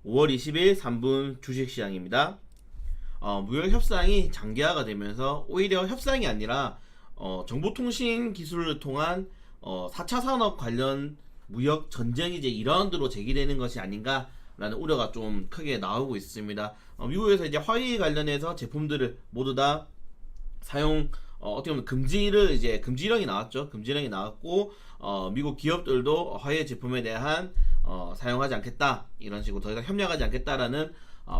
5월 20일 3분 주식시장입니다. 무역 협상이 장기화가 되면서 오히려 협상이 아니라 정보통신 기술을 통한 4차 산업 관련 무역 전쟁이 이제 2라운드로 제기되는 것이 아닌가라는 우려가 좀 크게 나오고 있습니다. 미국에서 이제 화웨이 관련해서 제품들을 모두 다 사용 어떻게 보면 금지령이 나왔죠. 금지령이 나왔고 미국 기업들도 화웨이 제품에 대한 사용하지 않겠다, 이런 식으로 더 이상 협력하지 않겠다라는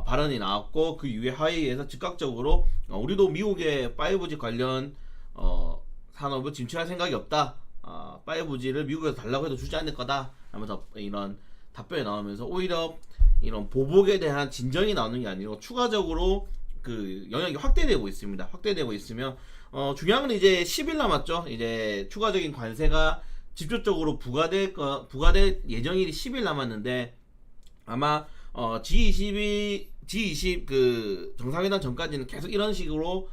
발언이 나왔고, 그 이후에 화웨이에서 즉각적으로 우리도 미국의 5G 관련 산업을 진출할 생각이 없다, 5G를 미국에서 달라고 해도 주지 않을 거다 하면서 이런 답변이 나오면서 오히려 이런 보복에 대한 진정이 나오는 게 아니고 추가적으로 그 영역이 확대되고 있습니다. 확대되고 있으며 중요한 건 이제 10일 남았죠. 이제 추가적인 관세가 직접적으로 부과될 예정일이 10일 남았는데, 아마 G20 그 정상회담 전까지는 계속 이런 식으로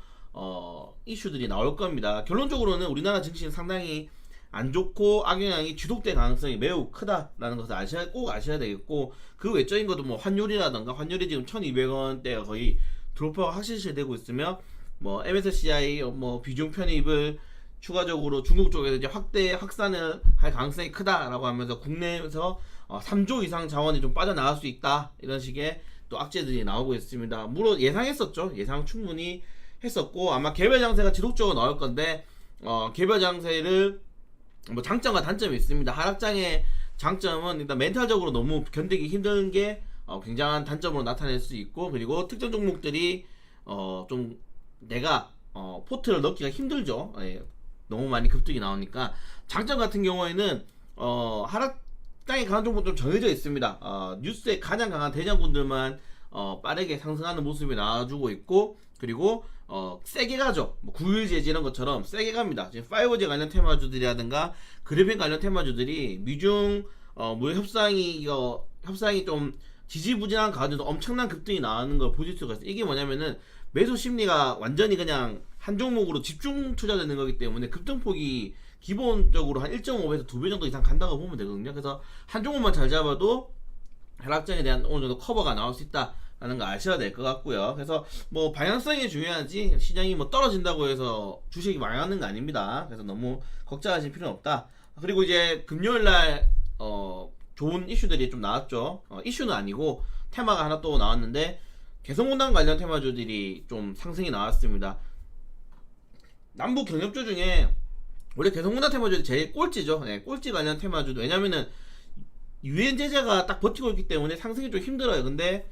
이슈들이 나올 겁니다. 결론적으로는 우리나라 증시는 상당히 안 좋고 악영향이 지속될 가능성이 매우 크다라는 것을 꼭 아셔야 되겠고, 그 외적인 것도 뭐 환율이라던가, 환율이 지금 1,200원대가 거의 드롭퍼가 확실시되고 있으며, 뭐 MSCI 뭐 비중 편입을 추가적으로 중국 쪽에서 이제 확산을 할 가능성이 크다라고 하면서 국내에서 3조 이상 자원이 좀 빠져나갈 수 있다, 이런 식의 또 악재들이 나오고 있습니다. 물론 예상했었죠. 예상 충분히 했었고, 아마 개별 장세가 지속적으로 나올 건데, 개별 장세를 뭐 장점과 단점이 있습니다. 하락장의 장점은 일단 멘탈적으로 너무 견디기 힘든 게 굉장한 단점으로 나타낼 수 있고, 그리고 특정 종목들이 좀 내가 포트를 넣기가 힘들죠. 너무 많이 급등이 나오니까. 장점 같은 경우에는 하락장에 강한 종목 좀 정해져 있습니다. 뉴스에 가장 강한 대장군들만 빠르게 상승하는 모습이 나와주고 있고, 그리고 세게 가죠. 뭐 9일 제지 이런 것처럼 세게 갑니다. 지금 5G 관련 테마주들이라든가 그래픽 관련 테마주들이 미중 무역 협상이 좀 지지부진한 가운데도 엄청난 급등이 나오는 걸 보실 수가 있어요. 이게 뭐냐면은 매수 심리가 완전히 그냥 한 종목으로 집중 투자되는 거기 때문에 급등폭이 기본적으로 한 1.5배에서 2배 정도 이상 간다고 보면 되거든요. 그래서 한 종목만 잘 잡아도 하락장에 대한 어느 정도 커버가 나올 수 있다라는 거 아셔야 될 것 같고요. 그래서 뭐 방향성이 중요하지, 시장이 뭐 떨어진다고 해서 주식이 망하는 거 아닙니다. 그래서 너무 걱정하실 필요는 없다. 그리고 이제 금요일날 좋은 이슈들이 좀 나왔죠. 이슈는 아니고 테마가 하나 또 나왔는데, 개성공단 관련 테마주들이 좀 상승이 나왔습니다. 남북 경협조 중에 원래 개성공단 테마주들이 제일 꼴찌죠. 꼴찌 관련 테마주도. 왜냐면은 유엔 제재가 딱 버티고 있기 때문에 상승이 좀 힘들어요. 근데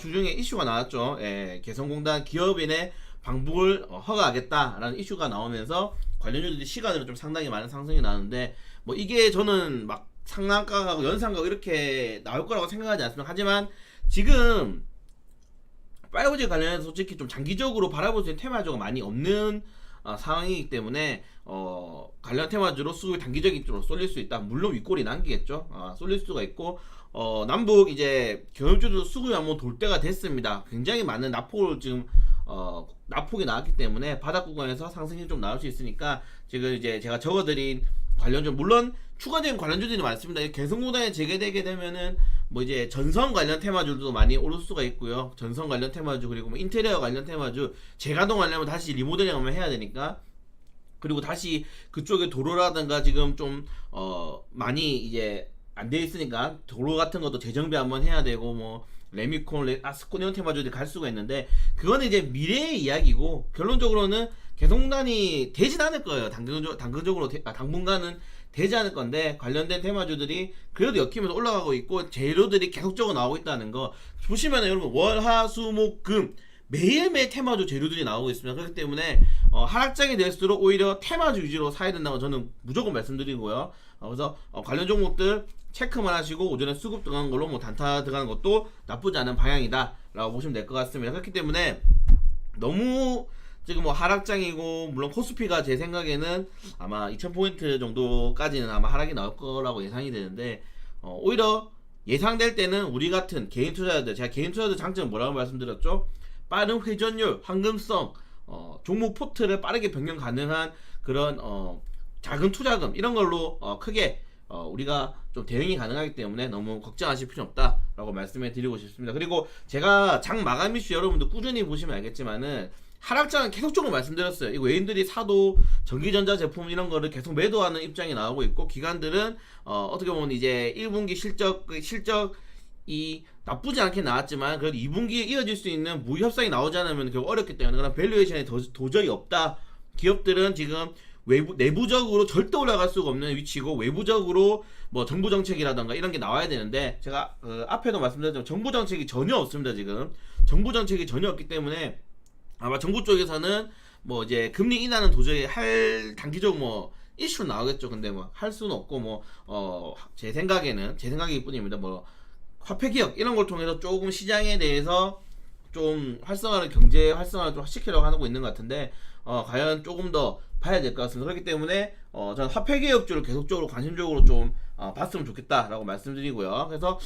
주중에 이슈가 나왔죠. 개성공단 기업인의 방북을 허가하겠다라는 이슈가 나오면서 관련주들이 시간으로 좀 상당히 많은 상승이 나는데, 뭐 이게 저는 막 상한가하고 연상가고 이렇게 나올 거라고 생각하지 않습니다. 하지만 지금 5G 관련해서 솔직히 좀 장기적으로 바라볼 수 있는 테마주가 많이 없는 상황이기 때문에 관련 테마주로 수급이 단기적으로 쏠릴 수 있다. 물론 윗골이 남기겠죠. 쏠릴 수가 있고, 남북 이제 경협주도 수급이 한번 돌 때가 됐습니다. 굉장히 많은 납폭을 지금 납폭이 나왔기 때문에 바닥 구간에서 상승이 좀 나올 수 있으니까, 지금 이제 제가 적어드린 관련주, 물론 추가적인 관련주들이 많습니다. 개성공단에 재개되게 되면은 뭐 이제 전선 관련 테마주도 많이 오를 수가 있고요. 전선 관련 테마주, 그리고 뭐 인테리어 관련 테마주, 재가동하려면 다시 리모델링 한번 해야 되니까, 그리고 다시 그쪽에 도로라든가 지금 좀 많이 이제 안 돼 있으니까 도로 같은 것도 재정비 한번 해야 되고, 뭐 레미콘, 아스콘 이런 테마주들이 갈 수가 있는데, 그거는 이제 미래의 이야기고, 결론적으로는 개성공단이 되진 않을 거예요. 당분간은 되지 않을 건데, 관련된 테마주들이 그래도 엮이면서 올라가고 있고, 재료들이 계속적으로 나오고 있다는 거 보시면은, 여러분 월, 화, 수, 목, 금 매일매일 테마주 재료들이 나오고 있습니다. 그렇기 때문에 하락장이 될수록 오히려 테마주 위주로 사야 된다고 저는 무조건 말씀드리고요. 그래서 관련 종목들 체크만 하시고, 오전에 수급 들어가는 걸로 뭐 단타 들어가는 것도 나쁘지 않은 방향이다 라고 보시면 될 것 같습니다. 그렇기 때문에 너무 지금 뭐 하락장이고, 물론 코스피가 제 생각에는 아마 2000포인트 정도까지는 아마 하락이 나올 거라고 예상이 되는데, 오히려 예상될 때는 우리 같은 개인 투자자들, 제가 개인 투자자들 장점은 뭐라고 말씀드렸죠? 빠른 회전율, 황금성, 종목 포트를 빠르게 변경 가능한 그런 작은 투자금, 이런 걸로 크게 우리가 좀 대응이 가능하기 때문에 너무 걱정하실 필요 없다라고 말씀해 드리고 싶습니다. 그리고 제가 장 마감 이슈 여러분들 꾸준히 보시면 알겠지만은 하락장은 계속적으로 말씀드렸어요. 이거 외인들이 사도 전기전자 제품 이런 거를 계속 매도하는 입장이 나오고 있고, 기관들은 어떻게 보면 이제 1분기 실적이 나쁘지 않게 나왔지만 그래도 2분기에 이어질 수 있는 무협상이 나오지 않으면 결국 어렵기 때문에 그런 밸류에이션이 도저히 없다. 기업들은 지금 내부적으로 절대 올라갈 수가 없는 위치고, 외부적으로 뭐 정부 정책이라던가 이런 게 나와야 되는데, 제가 앞에도 말씀드렸지만 정부 정책이 전혀 없습니다. 지금 정부 정책이 전혀 없기 때문에 아마 정부 쪽에서는 뭐 이제 금리 인하는 도저히 할 단기적으로 뭐 이슈 나오겠죠. 근데 뭐 할 수는 없고, 뭐 제 생각일 뿐입니다. 뭐 화폐 개혁 이런 걸 통해서 조금 시장에 대해서 좀 경제 활성화를 좀 시키려고 하고 있는 것 같은데, 과연 조금 더 봐야 될 것 같습니다. 그렇기 때문에 저는 화폐 개혁주를 계속적으로 관심적으로 좀 봤으면 좋겠다라고 말씀드리고요. 그래서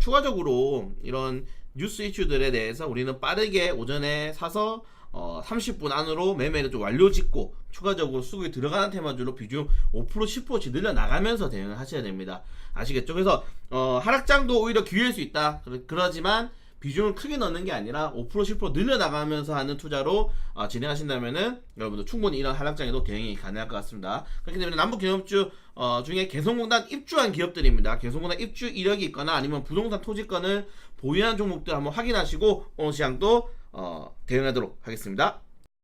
추가적으로 이런 뉴스 이슈들에 대해서 우리는 빠르게 오전에 사서 30분 안으로 매매를 좀 완료 짓고, 추가적으로 수급이 들어가는 테마주로 비중 5% 10%씩 늘려나가면서 대응을 하셔야 됩니다. 아시겠죠? 그래서 하락장도 오히려 기회일 수 있다. 그러지만 비중을 크게 넣는 게 아니라 5% 10% 늘려나가면서 하는 투자로 진행하신다면은 여러분들 충분히 이런 하락장에도 대응이 가능할 것 같습니다. 그렇기 때문에 남북기업주 중에 개성공단 입주한 기업들입니다. 개성공단 입주 이력이 있거나 아니면 부동산 토지권을 보유한 종목들 한번 확인하시고 오늘 시장도 대응하도록 하겠습니다.